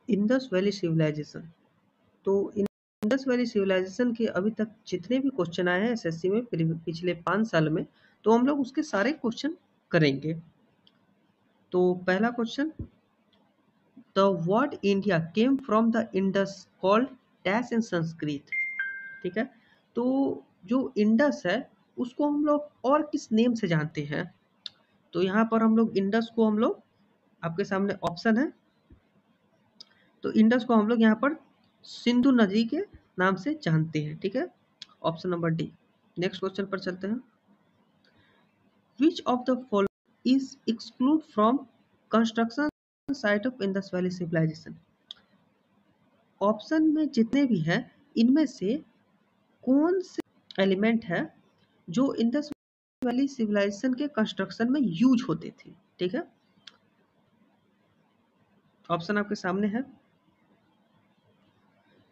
Indus valley civilisation. तो Indus valley civilisation के अभी तक जितने भी क्वेश्चन आए हैं एसएससी में पिछले 5 साल में, तो हम लोग उसके सारे क्वेश्चन करेंगे। तो पहला question, the word India came from the Indus called dash in Sanskrit. ठीक है, तो जो इंडस है उसको हम लोग और किस नेम से जानते हैं? तो यहाँ पर हम लोग इंडस को हम लोग, आपके सामने ऑप्शन है, तो इंडस को हम लोग यहाँ पर सिंधु नदी के नाम से जानते हैं। ठीक है, option number D. Next question पर चलते हैं। Which of the following is exclude from construction site of Indus valley civilisation. Option में जितने भी हैं इनमें से कौन से एलिमेंट है जो इंडस वैली सिविलाइजेशन के कंस्ट्रक्शन में यूज होते थे? ठीक है, ऑप्शन आपके सामने है।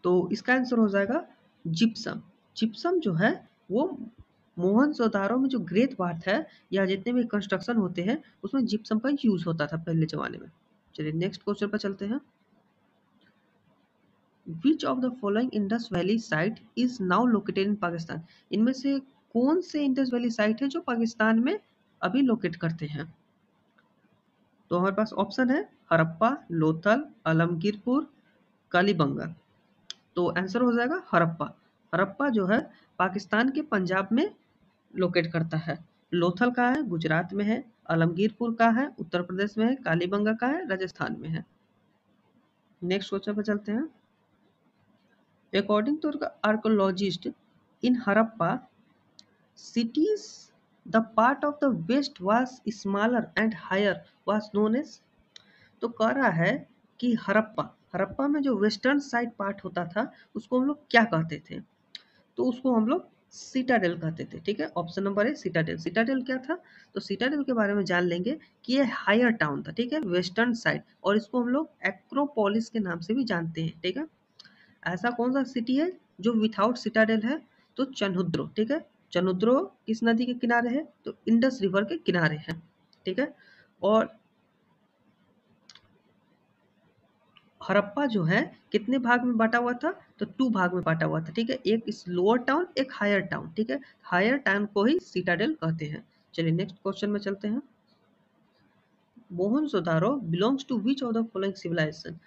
तो इसका आंसर हो जाएगा जिप्सम। जिप्सम जो है वो मोहनजोदारो में जो ग्रेट बाथ है या जितने भी कंस्ट्रक्शन होते हैं उसमें जिप्सम का यूज होता था पहले जमाने में। चलिए नेक्स्ट क्वेश्चन पर चलते हैं। Which of the following Indus valley site is now located in Pakistan. इनमें से कौन से इंडस वैली साइट है जो पाकिस्तान में अभी लोकेट करते हैं? तो हमारे पास ऑप्शन है हड़प्पा, लोथल, आलमगीरपुर, कालीबंगा। तो आंसर हो जाएगा हड़प्पा। हड़प्पा जो है पाकिस्तान के पंजाब में लोकेट करता है। लोथल का है गुजरात में है, आलमगीरपुर का है उत्तर प्रदेश में है, कालीबंगा का है राजस्थान में है। नेक्स्ट क्वेश्चन पर चलते हैं। According to archaeologist in Harappa cities, the part of the west was smaller and higher was known as। तो कह रहा है कि हड़प्पा, हड़प्पा में जो वेस्टर्न साइड पार्ट होता था उसको हम लोग क्या कहते थे? तो उसको हम लोग सिटाडेल कहते थे। ठीक है, ऑप्शन नंबर है सिटाडेल। सिटाडेल क्या था? तो सिटाडेल के बारे में जान लेंगे कि ये हायर टाउन था। ठीक है, वेस्टर्न साइड, और इसको हम लोग एक्रोपोलिस के नाम से भी जानते हैं। ठीक है, ऐसा कौन सा सिटी है जो विथआउट सिटाडेल है? तो चनहुद्रो। ठीक है, चनहुद्रो किस नदी के किनारे है? तो इंडस रिवर के किनारे है। ठीक है, और हड़प्पा जो है कितने भाग में बांटा हुआ था? तो 2 भाग में बांटा हुआ था। ठीक है, एक इस लोअर टाउन, एक हायर टाउन। ठीक है, हायर टाउन को ही सिटाडेल कहते हैं। चलिए नेक्स्ट क्वेश्चन में चलते हैं। Mohenjodaro belongs to which of the following civilisation.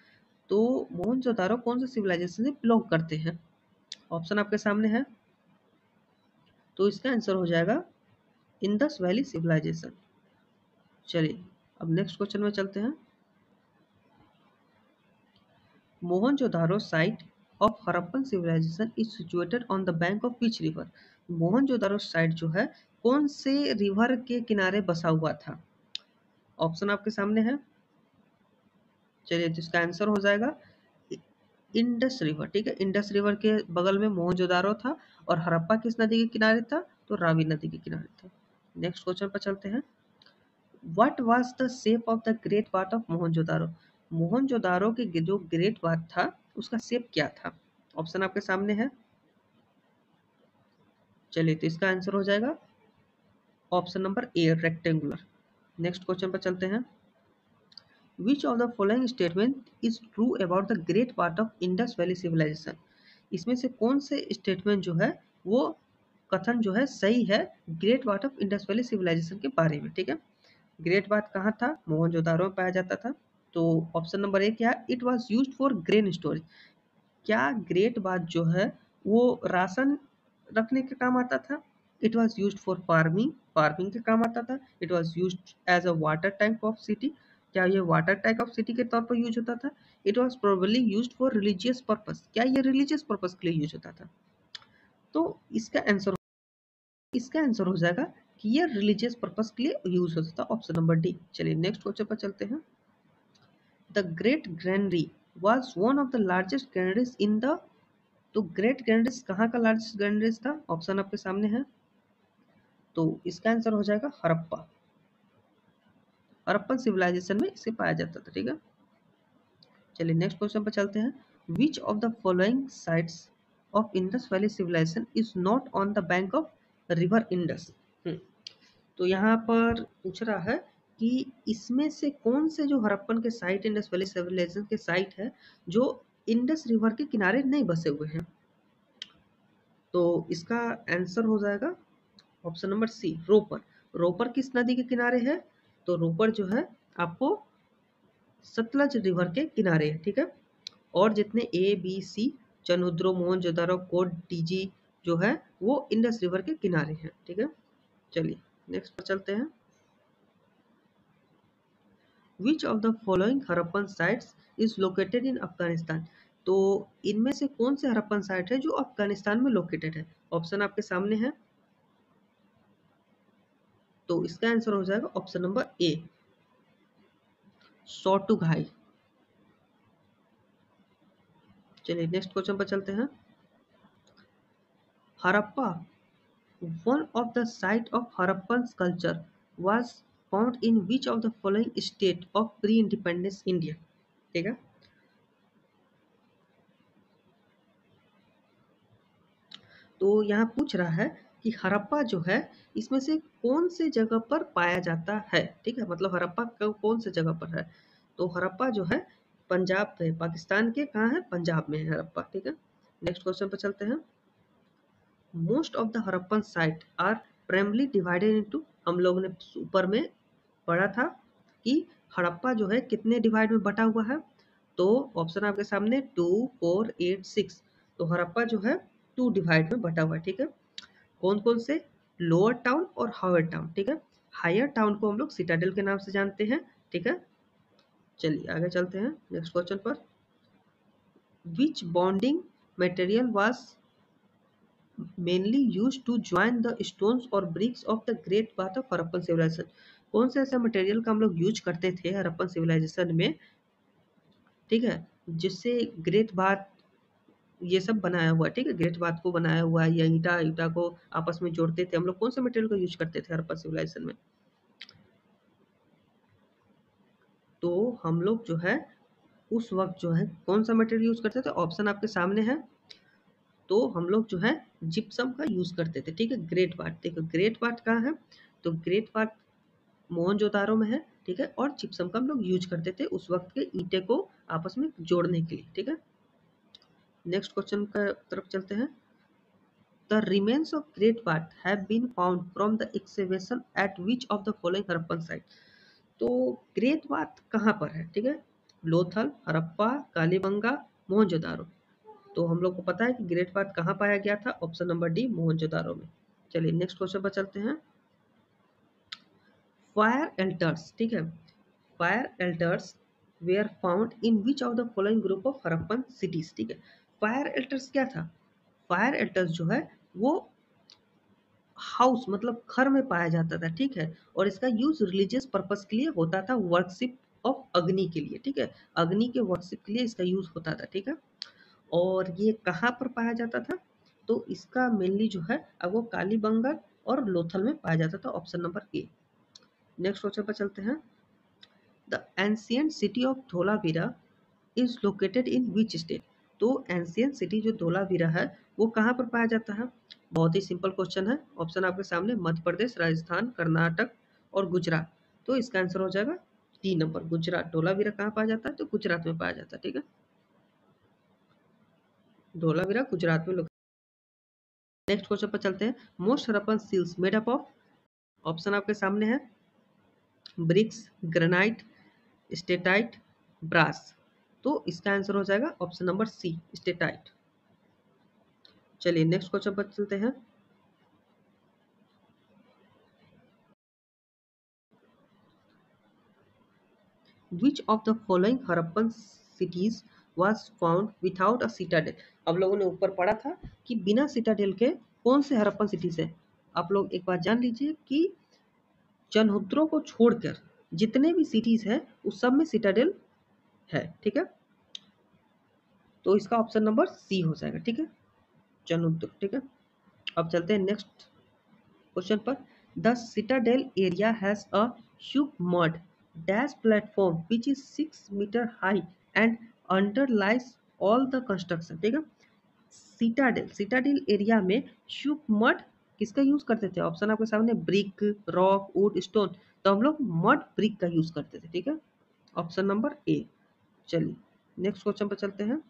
तो मोहनजोदारो कौन से सिविलाइजेशन से बिलोंग करते हैं? ऑप्शन आपके सामने है, तो इसका आंसर हो जाएगा इंडस वैली सिविलाइजेशन। चलिए अब नेक्स्ट क्वेश्चन में चलते हैं। Mohenjodaro site of Harappan civilisation is situated on the bank of which river. Mohenjodaro site जो है कौन से रिवर के किनारे बसा हुआ था? ऑप्शन आपके सामने है। चलिए तो इसका आंसर हो जाएगा इंडस रिवर। ठीक है, इंडस रिवर के बगल में मोहनजोदारो था, और हड़प्पा किस नदी के किनारे था? तो रावी नदी के किनारे था। नेक्स्ट क्वेश्चन पर चलते हैं। What was the shape of the great bath of Mohenjodaro. Mohenjodaro के जो ग्रेट बाथ था उसका शेप क्या था? ऑप्शन आपके सामने है। चलिए तो इसका आंसर हो जाएगा option number A, rectangular. Next question पर चलते हैं। Which of the following statement is true about the great part of Indus valley civilisation. इसमें से कौन से स्टेटमेंट जो है वो कथन जो है सही है great part of Indus valley civilisation के बारे में? ठीक है, ग्रेट बाथ कहाँ था? मोहनजोदारो में पाया जाता था। तो ऑप्शन नंबर ए क्या? It was used for grain storage. क्या ग्रेट बाथ जो है वो राशन रखने के काम आता था? It was used for farming, farming के काम आता था। It was used as a water tank of city. क्या ये वाटर टैंक ऑफ सिटी के तौर पर यूज होता था? It was probably used for religious purpose. क्या ये रिलीजियस पर्पस के लिए यूज होता था? तो इसका आंसर हो जाएगा कि ये रिलीजियस पर्पस के लिए यूज होता था, ऑप्शन नंबर डी। चलिए नेक्स्ट क्वेश्चन पर चलते हैं। The great granary was one of the largest granaries in the. तो ग्रेट ग्रैंडरीज कहाँ का लार्जेस्ट ग्रैंडरीज था? ऑप्शन आपके सामने है, तो इसका आंसर हो जाएगा हड़प्पा। हड़प्पन सिविलाइजेशन में इसे पाया जाता था। ठीक है, चलिए नेक्स्ट क्वेश्चन पर चलते हैं। Which of the following sites of Indus valley civilisation is not on the bank of river Indus. तो यहाँ पर पूछ रहा है कि इसमें से कौन से जो हड़प्पन के साइट, इंडस वैली सिविलाइजेशन के साइट है जो इंडस रिवर के किनारे नहीं बसे हुए हैं। तो इसका आंसर हो जाएगा option number C, Ropar. Ropar किस नदी के किनारे है? तो रोपर जो है आपको सतलज रिवर के किनारे है, ठीक है। और जितने A B C, Chanhudaro, Mohenjodaro, Kot, Diji जो है वो इंडस रिवर के किनारे हैं, ठीक है। चलिए नेक्स्ट पर चलते हैं। Which of the following Harappan sites is located in Afghanistan? तो इनमें से कौन से हड़प्पन साइट है जो अफगानिस्तान में लोकेटेड है? ऑप्शन आपके सामने है, तो इसका आंसर हो जाएगा ऑप्शन नंबर ए, सोटुघाई। चलिए नेक्स्ट क्वेश्चन पर चलते हैं। Harappa, one of the site of Harappan culture was found in which of the following state of pre-independence India? ठीक है। तो यहाँ पूछ रहा है कि हड़प्पा जो है इसमें से कौन से जगह पर पाया जाता है, ठीक है। मतलब हड़प्पा कौन से जगह पर है? तो हड़प्पा जो है पंजाब में, पाकिस्तान के कहाँ है? पंजाब में है हड़प्पा, ठीक है। नेक्स्ट क्वेश्चन पर चलते हैं। Most of the Harappan site are primarily divided into, हम लोगों ने ऊपर में पढ़ा था कि हड़प्पा जो है कितने डिवाइड में बटा हुआ है? तो ऑप्शन आपके सामने 2, 4, 8, 6। तो हड़प्पा जो है 2 डिवाइड में बटा हुआ है, ठीक है। कौन कौन से? लोअर टाउन और हायर टाउन, ठीक है। हायर टाउन को हम लोग सिटाडेल के नाम से जानते हैं, ठीक है। चलिए आगे चलते हैं नेक्स्ट क्वेश्चन पर। Which bonding material was mainly use to join the stones और bricks of the great bath of Harappan civilisation? कौन से ऐसे मटेरियल का हम लोग यूज करते थे हड़प्पन सिविलाइजेशन में, ठीक है, जिससे ग्रेट बाथ ये सब बनाया हुआ है, ठीक है। ग्रेट बाथ को बनाया हुआ है या ईटा ईटा को आपस में जोड़ते थे हम लोग, कौन से मटेरियल को यूज करते थे हड़प्पन सिविलाइजेशन में? तो हम लोग जो है उस वक्त जो है कौन सा मटेरियल यूज करते थे? ऑप्शन आपके सामने है। तो हम लोग जो है जिप्सम का यूज करते थे, ठीक है। ग्रेट बाथ, देखो ग्रेट बाथ कहाँ है? तो ग्रेट बाथ मोहनजोदारो में है, ठीक है। और जिप्सम का हम लोग यूज करते थे उस वक्त के ईंटे को आपस में जोड़ने के लिए, ठीक है। नेक्स्ट क्वेश्चन का तरफ चलते हैं। The remains of great bath have been found from the excavation at which of the following Harappan site? तो ग्रेट बाथ कहाँ पर है, ठीक है। लोथल, हड़प्पा, कालीबंगा, मोहनजोदारो। तो हम लोग को पता है कि ग्रेट बाथ कहाँ पाया गया था, ऑप्शन नंबर डी, मोहनजोदारो में। चलिए नेक्स्ट क्वेश्चन पर चलते हैं। फायर एल्टर्स, ठीक है, fire altars were found in which of the following group of Harappan cities? ठीक है। फायर एल्टर्स क्या था? फायर एल्टर्स जो है वो हाउस मतलब घर में पाया जाता था, ठीक है। और इसका यूज रिलीजियस पर्पस के लिए होता था, वर्शिप ऑफ अग्नि के लिए, ठीक है। अग्नि के वर्शिप के लिए इसका यूज होता था, ठीक है। और ये कहाँ पर पाया जाता था? तो इसका मेनली जो है अब वो कालीबंगा और लोथल में पाया जाता था, ऑप्शन नंबर ए। नेक्स्ट क्वेश्चन पर चलते हैं। The ancient city of Dholavira is located in which state? तो एंशियंट सिटी जो धोलावीरा है वो कहाँ पर पाया जाता है? बहुत ही सिंपल क्वेश्चन है। ऑप्शन आपके सामने मध्य प्रदेश, राजस्थान, कर्नाटक और गुजरात। तो इसका आंसर हो जाएगा 3 नंबर, गुजरात। धोलावीरा कहाँ पाया जाता है? तो गुजरात में पाया जाता है, ठीक है। धोलावीरा गुजरात में। नेक्स्ट क्वेश्चन पर चलते हैं। Most Harappan seals made up of, option आपके सामने है, ब्रिक्स, ग्रेनाइट, स्टेटाइट, ब्रास। तो इसका आंसर हो जाएगा ऑप्शन नंबर सी, स्टेटाइट। चलिए नेक्स्ट क्वेश्चन पर चलते हैं। Which of the following Harappan cities was found without a Citadel? अब लोगों ने ऊपर पढ़ा था कि बिना सिटाडेल के कौन से हड़प्पन सिटीज है। आप लोग एक बात जान लीजिए कि चनहुत्रों को छोड़कर जितने भी सिटीज है उस सब में सिटाडेल है, ठीक है। तो इसका ऑप्शन नंबर सी हो जाएगा, ठीक है, चनहुत्र, ठीक है। अब चलते हैं नेक्स्ट क्वेश्चन पर। The citadel area has a huge mud dash platform which is 6 metre high and underlies all the construction, ठीक है। सिटाडेल एरिया में ह्यूज मड किसका यूज करते थे? ऑप्शन आपके सामने, ब्रिक, रॉक, वुड, स्टोन। तो हम लोग मड ब्रिक का यूज करते थे, ठीक है, ऑप्शन नंबर ए। चलिए नेक्स्ट क्वेश्चन पर चलते हैं।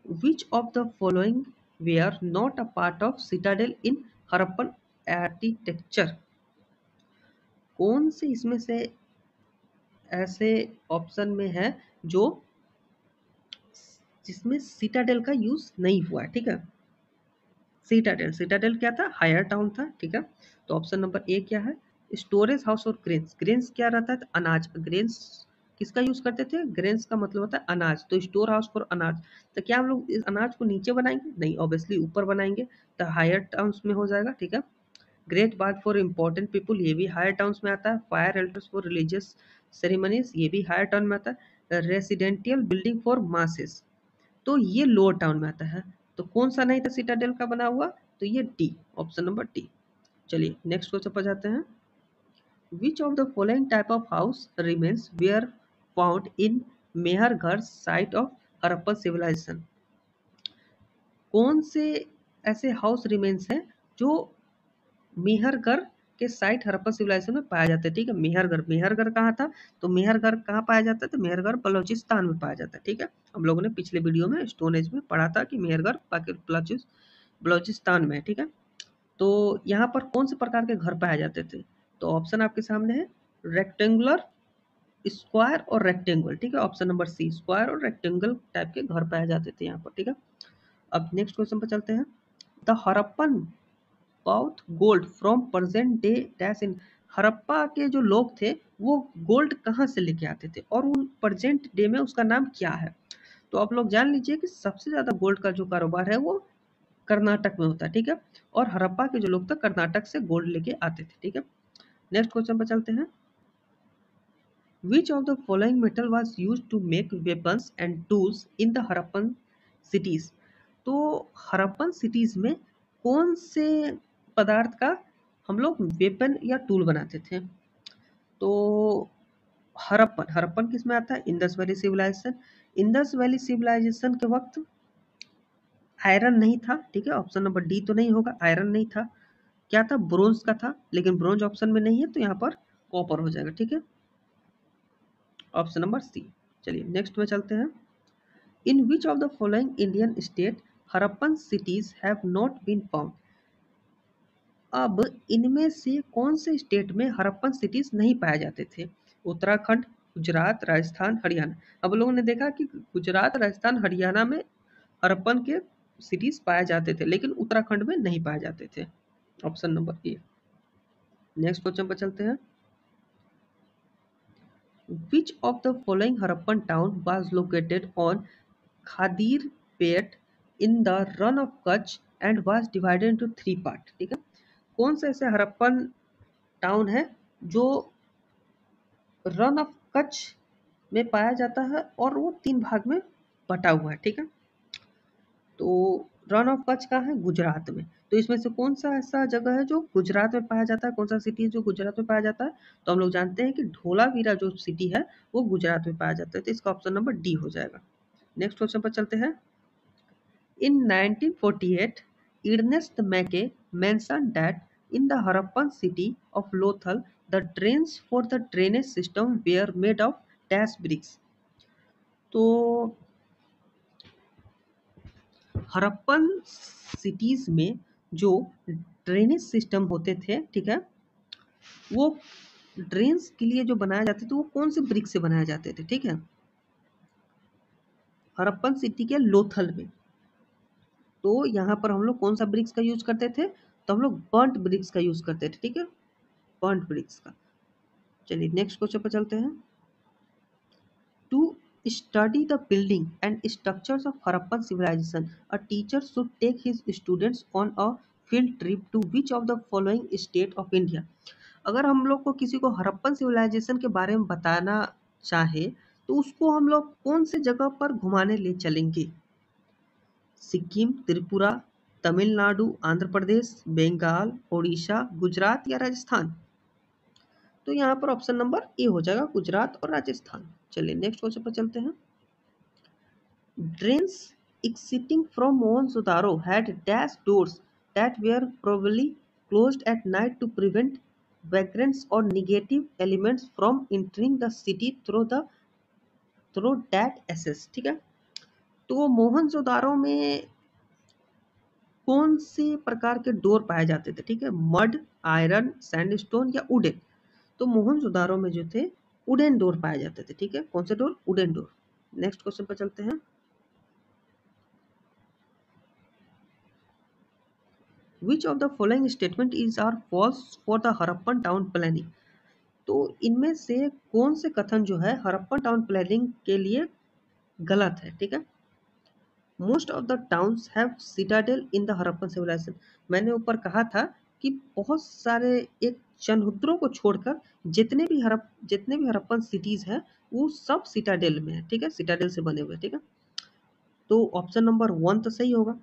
Which of the following were not a part of citadel in Harappan architecture? कौन से इसमें से ऐसे ऑप्शन में है जो जिसमें सिटाडेल का यूज नहीं हुआ है, ठीक है। सिटाडेल, सिटाडेल क्या था? हायर टाउन था, ठीक है। तो ऑप्शन नंबर ए क्या है? स्टोरेज हाउस और ग्रेन्स। ग्रेन्स क्या रहता है? अनाज। ग्रेन्स किसका यूज करते थे? ग्रेन्स का मतलब होता है अनाज, तो स्टोर हाउस फॉर अनाज। तो क्या हम लोग इस अनाज को नीचे बनाएंगे? नहीं, ऑब्वियसली ऊपर बनाएंगे, तो हायर टाउन्स में हो जाएगा, ठीक है। Great Bagh for important people, ये भी हायर टाउन्स में आता है। फायर एल्टर्स फॉर रिलीजियस सेरेमनीज, ये भी हायर टाउन में आता है। रेसिडेंटियल बिल्डिंग फॉर मासेस, तो ये लोअर टाउन में आता है। तो कौन सा नहीं था सिटाडेल का बना हुआ? तो ये डी, ऑप्शन नंबर डी। चलिए नेक्स्ट क्वेश्चन पर जाते हैं। Which of the following type of house remains were found in Mehrgarh site of Harappan civilisation? कौन से ऐसे हाउस रिमेन्स हैं जो मेहरगढ़ के साइट हड़प्पन सिविलाइजेशन में पाया जाता है, ठीक है। मेहरगढ़, मेहरगढ़ कहाँ था? तो मेहरगढ़ कहाँ पाया जाता है? तो मेहरगढ़ बलूचिस्तान में पाया जाता है, ठीक है। हम लोगों ने पिछले वीडियो में स्टोन एज में पढ़ा था कि मेहरगढ़ बलूचिस्तान में है, ठीक है। तो यहाँ पर कौन से प्रकार के घर पाए जाते थे? तो ऑप्शन आपके सामने है, रेक्टेंगुलर, स्क्वायर और रेक्टेंगल, ठीक है। ऑप्शन नंबर सी, स्क्वायर और रेक्टेंगल टाइप के घर पाए जाते थे यहाँ पर, ठीक है। अब नेक्स्ट क्वेश्चन पर चलते हैं। The Harappan brought gold from present day dash in. Harappa के जो लोग थे वो गोल्ड कहाँ से लेके आते थे और उन प्रेजेंट डे में उसका नाम क्या है? तो आप लोग जान लीजिए कि सबसे ज्यादा गोल्ड का जो कारोबार है वो कर्नाटक में होता है, ठीक है। और हड़प्पा के जो लोग थे कर्नाटक से गोल्ड लेके आते थे, ठीक है। नेक्स्ट क्वेश्चन पर चलते हैं। Which of the following metal was used to make weapons and tools in the Harappan cities? तो हड़प्पन सिटीज में कौन से पदार्थ का हम लोग वेपन या टूल बनाते थे? तो हड़प्पन, हड़प्पन किस में आता है? Indus valley civilisation. Indus valley civilisation के वक्त आयरन नहीं था, ठीक है। ऑप्शन नंबर डी तो नहीं होगा, आयरन नहीं था। क्या था? ब्रोंज का था, लेकिन ब्रोंज ऑप्शन में नहीं है, तो यहाँ पर कॉपर हो जाएगा, ठीक है, ऑप्शन नंबर सी। चलिए नेक्स्ट में चलते हैं। In which of the following Indian state Harappan cities have not been found? अब इनमें से कौन से स्टेट में हड़प्पन सिटीज नहीं पाए जाते थे? उत्तराखंड, गुजरात, राजस्थान, हरियाणा। अब लोगों ने देखा कि गुजरात, राजस्थान, हरियाणा में हड़प्पन के सिटीज पाए जाते थे, लेकिन उत्तराखंड में नहीं पाए जाते थे, ऑप्शन नंबर ए। नेक्स्ट क्वेश्चन पर चलते हैं। Which of the following Harappan town was located on Khadir Pet in the Run of Kutch and was divided into three parts? ठीक है, कौन सा ऐसे हड़प्पन टाउन है जो रन ऑफ कच्छ में पाया जाता है और वो तीन भाग में बटा हुआ है, ठीक है। तो रन ऑफ कच्छ कहाँ है? गुजरात में। तो इसमें से कौन सा ऐसा जगह है जो गुजरात में पाया जाता है? कौन सा सिटी है जो गुजरात में पाया जाता है? तो हम लोग जानते हैं कि धोलावीरा जो सिटी है वो गुजरात में पाया जाता है, तो इसका ऑप्शन नंबर डी हो जाएगा। नेक्स्ट क्वेश्चन पर चलते हैं। इन 1948 Ernest Mackay mentioned that in the Harappan city of Lothal the drains for the drainage system were made of dash bricks। तो हड़प्पन सिटीज में जो ड्रेनेज सिस्टम होते थे, ठीक है, वो ड्रेन्स के लिए जो बनाए जाते थे वो कौन से ब्रिक से बनाए जाते थे, ठीक है, हड़प्पन सिटी के लोथल में। तो यहाँ पर हम लोग कौन सा ब्रिक्स का यूज करते थे? तो हम लोग बर्न्ट ब्रिक्स का यूज करते थे, ठीक है, बर्न्ट ब्रिक्स का। चलिए नेक्स्ट क्वेश्चन पर चलते हैं। To study the building and structures of Harappan civilization, a teacher should take his students on a field trip to which of the following state of India? अगर हम लोग को किसी को हड़प्पन सिविलाइजेशन के बारे में बताना चाहे तो उसको हम लोग कौन से जगह पर घुमाने ले चलेंगे? सिक्किम, त्रिपुरा, तमिलनाडु, आंध्र प्रदेश, बंगाल, उड़ीसा, गुजरात या राजस्थान? तो यहाँ पर ऑप्शन नंबर ए हो जाएगा, गुजरात और राजस्थान। चलिए नेक्स्ट क्वेश्चन पर चलते हैं। Drains exiting from Mohenjo-daro had dash doors that were probably closed at night to prevent vagrants or negative elements from entering the city through that access। ठीक है, तो मोहनजोदारो में कौन से प्रकार के डोर पाए जाते थे? ठीक है, मड, आयरन, सैंडस्टोन या वुडन। तो मोहनजोदारो में जो थे वुडन डोर पाए जाते थे। ठीक है, कौन से door? Wooden door. Next question पर चलते हैं। Which of the following statement is are false for the Harappan town planning. तो इनमें से कौन से कथन जो है हड़प्पन टाउन प्लानिंग के लिए गलत है? ठीक है, most of the towns have citadel in the Harappan civilisation. मैंने ऊपर कहा था कि बहुत सारे एक चनहुद्रों को छोड़कर जितने भी हड़प्पन सिटीज हैं वो सब सिटाडेल में है। ठीक है, सिटाडेल से बने हुए। ठीक है, तो ऑप्शन नंबर 1 तो सही होगा।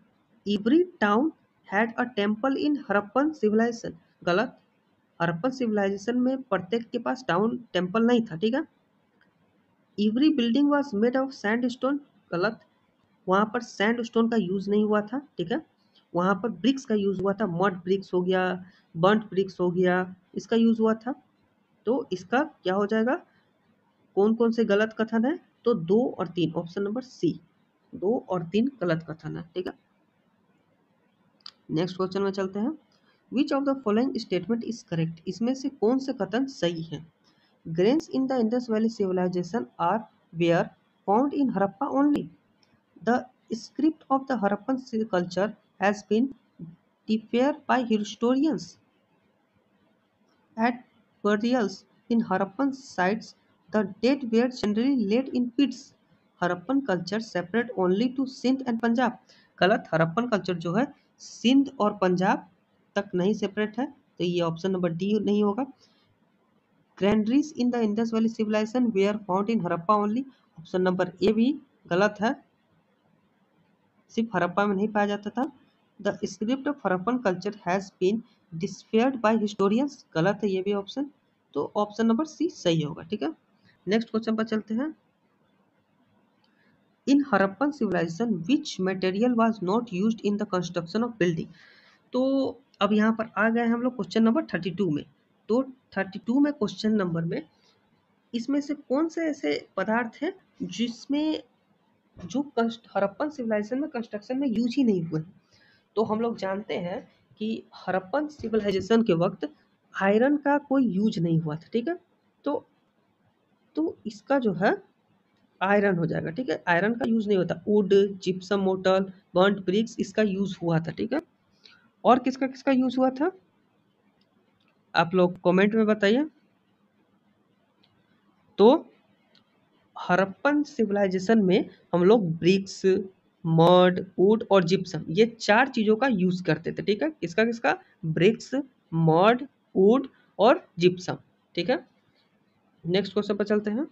Every town had a temple in Harappan civilisation. गलत, हड़प्पन सिविलाइजेशन में प्रत्येक के पास टाउन टेम्पल नहीं था। ठीक है, every building was made of sandstone. गलत, वहाँ पर सैंडस्टोन का यूज नहीं हुआ था। ठीक है, वहाँ पर ब्रिक्स का यूज हुआ था। मड ब्रिक्स हो गया, बर्न्ट ब्रिक्स हो गया, इसका यूज हुआ था। तो इसका क्या हो जाएगा? कौन कौन से गलत कथन है? तो 2 और 3, ऑप्शन नंबर सी, 2 और 3 गलत कथन है। ठीक है, नेक्स्ट क्वेश्चन में चलते हैं। Which of the following statement is correct. इसमें से कौन से कथन सही है? Grains in the Indus valley civilisation are were found in Harappa only. The script of the Harappan culture has been deciphered by historians. At burials in Harappan sites, the dead were generally laid in pits. Harappan culture separate only to Sindh and Punjab. गलत, Harappan culture जो है सिंध और पंजाब तक नहीं separate है, तो ये option number D नहीं होगा। Granaries in the Indus valley civilisation were found in Harappa only. Option number A भी गलत है, सिर्फ हड़प्पा में नहीं पाया जाता था। The script of Harappan culture has been deciphered by historians. गलत है ये भी ऑप्शन, तो ऑप्शन नंबर सी सही होगा। ठीक है, नेक्स्ट क्वेश्चन पर चलते हैं। In Harappan civilization which material was not used in the construction of building. तो अब यहाँ पर आ गए हम लोग क्वेश्चन नंबर 32 में। तो 32 में क्वेश्चन नंबर में इसमें से कौन से ऐसे पदार्थ हैं जिसमें जो हड़प्पन सिविलाइजेशन में कंस्ट्रक्शन में यूज ही नहीं हुए। तो हम लोग जानते हैं कि हड़प्पन सिविलाइजेशन के वक्त आयरन का कोई यूज नहीं हुआ था। ठीक है, तो इसका जो है आयरन हो जाएगा। ठीक है, आयरन का यूज नहीं होता। Wood, gypsum mortar, burnt bricks, इसका यूज हुआ था। ठीक है, और किसका किसका यूज हुआ था आप लोग कमेंट में बताइए। तो हड़प्पन सिविलाइजेशन में हम लोग ब्रिक्स, मड, वुड और जिप्सम, ये 4 चीजों का यूज करते थे। ठीक है, किसका किसका? ब्रिक्स, मड, वुड और जिप्सम। ठीक है, नेक्स्ट क्वेश्चन पर चलते हैं।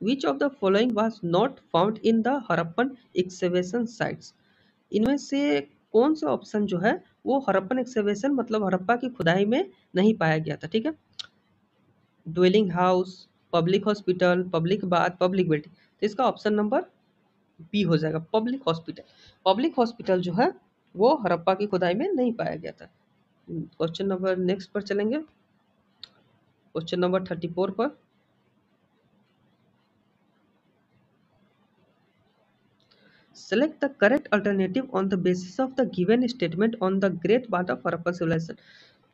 Which of the following was not found in the Harappan excavation sites. इनमें से कौन सा ऑप्शन जो है वो हड़प्पन एक्सकेवेशन मतलब हड़प्पा की खुदाई में नहीं पाया गया था। ठीक है, dwelling house, public hospital, public bath, public building. तो इसका ऑप्शन नंबर बी हो जाएगा, पब्लिक हॉस्पिटल। पब्लिक हॉस्पिटल जो है वो हड़प्पा की खुदाई में नहीं पाया गया था। क्वेश्चन नंबर नेक्स्ट पर चलेंगे, क्वेश्चन नंबर 34 पर। Select the correct alternative on the basis of the given statement on the great part of Harappa civilisation.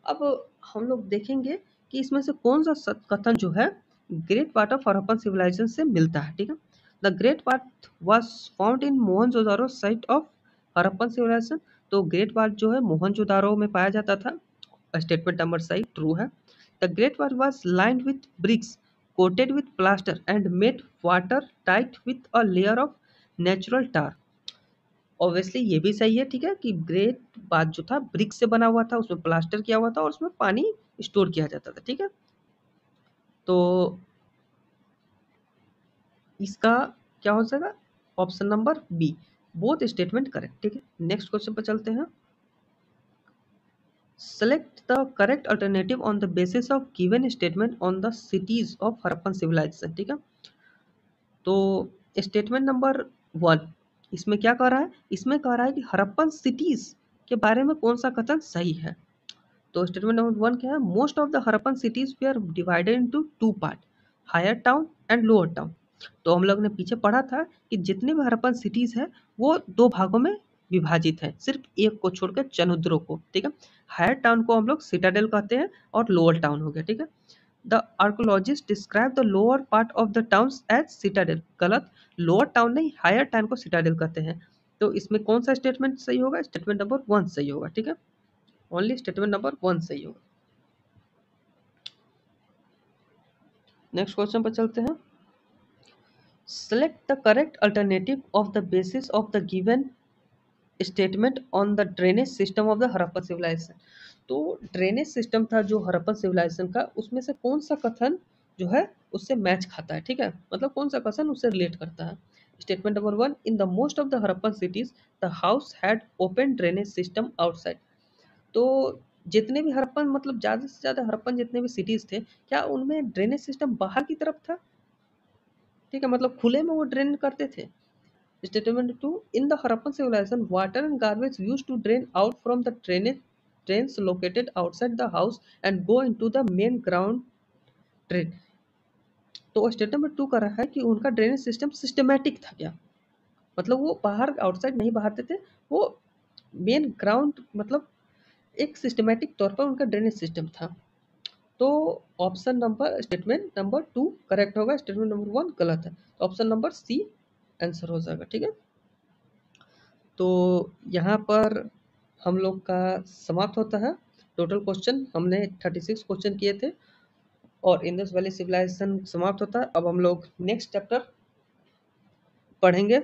अब हम लोग देखेंगे कि इसमें से कौन सा कथन जो है great part of Harappan civilisation से मिलता है। ठीक है, the great part was found in Mohenjodaro site of Harappan civilisation. तो ग्रेट पार्ट जो है मोहनजोदारो में पाया जाता था। स्टेटमेंट नंबर सही ट्रू है। The great part was lined with bricks coated with plaster and made water tight with a layer of natural tar. Obviously ये भी सही है। ठीक है, कि ग्रेट बात जो था ब्रिक से बना हुआ था, उसमें प्लास्टर किया हुआ था और उसमें पानी स्टोर किया जाता था। ठीक है, तो इसका क्या हो जाएगा? Option number B, both statement correct. ठीक है, नेक्स्ट क्वेश्चन पर चलते हैं। Select the correct alternative on the basis of given statement on the cities of Harappan civilisation. ठीक है, तो स्टेटमेंट नंबर 1 इसमें क्या कह रहा है? इसमें कह रहा है कि हड़प्पन सिटीज के बारे में कौन सा कथन सही है? तो स्टेटमेंट नंबर 1 क्या है? Most of the Harappan cities were divided into two part, higher town and lower town. तो हम लोग ने पीछे पढ़ा था कि जितने भी हड़प्पन सिटीज है वो दो भागों में विभाजित है, सिर्फ एक को छोड़कर चनुद्रों को, ठीक है। हायर टाउन को हम लोग सिटाडेल कहते हैं और लोअर टाउन हो गया, ठीक है। The archaeologist describe the lower part of the towns as citadel. गलत, लोअर टाउन नहीं, हायर टाउन को सिटाडेल कहते हैं। तो इसमें कौन सा स्टेटमेंट सही होगा? स्टेटमेंट नंबर 1 सही होगा, ठीक है। ओनली स्टेटमेंट नंबर 1 सही होगा। नेक्स्ट क्वेश्चन पर चलते हैं। Select the correct alternative of the basis of the given statement on the drainage system of the Harappan civilisation. तो ड्रेनेज सिस्टम था जो हड़प्पन सिविलाइजेशन का, उसमें से कौन सा कथन जो है उससे मैच खाता है, ठीक है, मतलब कौन सा कथन उससे रिलेट करता है। Statement number 1, in the most of the Harappan cities the house had open drainage system outside. तो जितने भी हड़प्पन, मतलब ज़्यादा से ज़्यादा हड़प्पन जितने भी सिटीज़ थे, क्या उनमें ड्रेनेज सिस्टम बाहर की तरफ था, ठीक है, मतलब खुले में वो ड्रेन करते थे। Statement 2, in the Harappan civilisation water and garbage used to drain out from the drainage drains located outside the house and go into the main ground drain. तो स्टेटमेंट 2 कर रहा है कि उनका ड्रेनेज सिस्टम सिस्टमैटिक था क्या, मतलब वो बाहर आउटसाइड नहीं बहाते थे, वो मेन ग्राउंड, मतलब एक सिस्टमैटिक तौर पर उनका ड्रेनेज सिस्टम था। तो option number, statement number 2 correct होगा, स्टेटमेंट नंबर 1 गलत है। तो ऑप्शन नंबर सी आंसर हो जाएगा, ठीक है। तो यहाँ पर हम लोग का समाप्त होता है। टोटल क्वेश्चन हमने 36 क्वेश्चन किए थे और इंडस वैली सिविलाइजेशन समाप्त होता है। अब हम लोग नेक्स्ट चैप्टर पढ़ेंगे